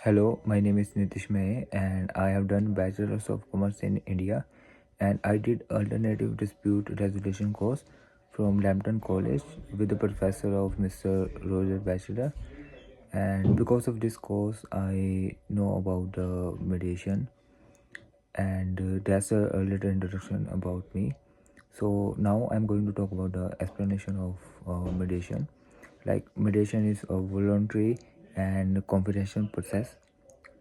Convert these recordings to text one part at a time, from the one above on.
Hello, my name is Nitish May and I have done Bachelor's of Commerce in India, and I did Alternative Dispute Resolution course from Lambton College with the professor of Mr. Roger Bachelor. And because of this course I know about the mediation, and that's a little introduction about me. So now I'm going to talk about the explanation of mediation. Like, mediation is a voluntary and confidential process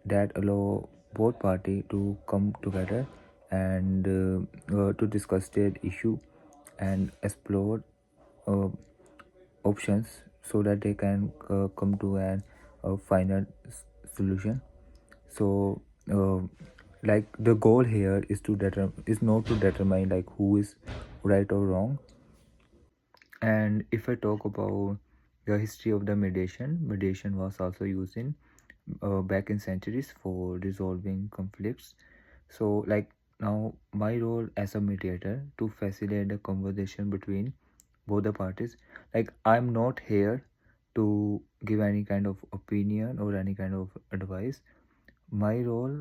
that allow both party to come together and to discuss their issue and explore uh, options so that they can come to an final solution. So like, the goal here is is not to determine like who is right or wrong. And if I talk about the history of the mediation was also used in back in centuries for resolving conflicts. So like, now my role as a mediator to facilitate the conversation between both the parties. Like, I'm not here to give any kind of opinion or any kind of advice. My role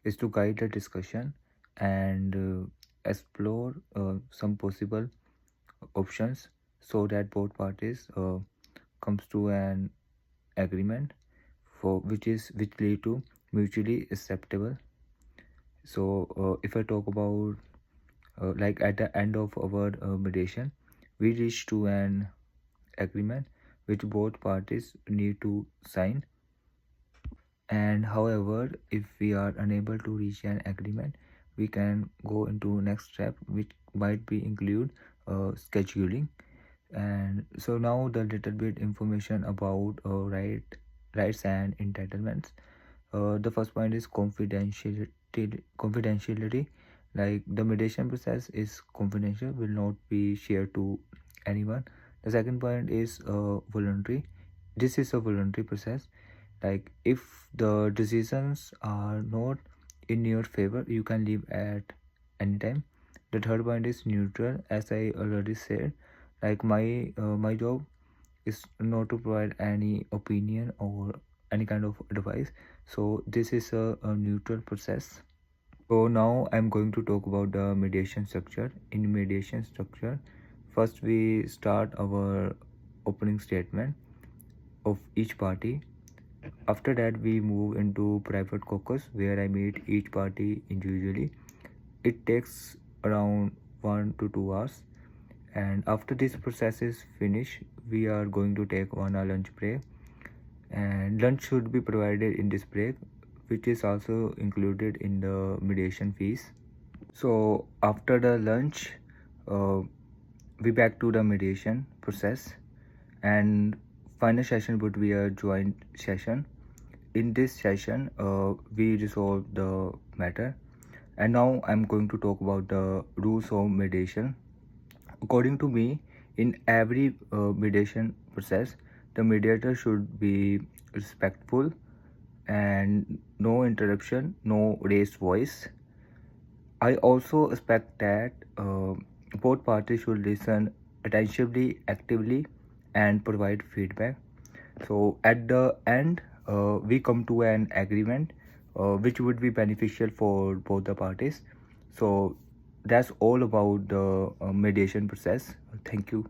is to guide the discussion and explore some possible options so that both parties comes to an agreement for which lead to mutually acceptable. So if I talk about like, at the end of our mediation, we reach to an agreement which both parties need to sign. And however, if we are unable to reach an agreement, we can go into next step, which might be include scheduling. And so now the little bit information about rights and entitlements. The first point is confidentiality. Like, the mediation process is confidential, will not be shared to anyone. The second point is voluntary. This is a voluntary process. Like, if the decisions are not in your favor, you can leave at any time. The third point is neutral. As I already said, like, my job is not to provide any opinion or any kind of advice. So this is a neutral process. So now I'm going to talk about the mediation structure. In mediation structure, first we start our opening statement of each party. After that, we move into private caucus where I meet each party individually. It takes around 1 to 2 hours. And after this process is finished, we are going to take on a lunch break. And lunch should be provided in this break, which is also included in the mediation fees. So after the lunch, uh, we back to the mediation process, and final session would be a joint session. In this session we resolve the matter. And now I'm going to talk about the rules of mediation. According to me, in every mediation process, the mediator should be respectful and no interruption, no raised voice. I also expect that both parties should listen attentively, actively, and provide feedback. So at the end, we come to an agreement which would be beneficial for both the parties. So that's all about the mediation process. Thank you.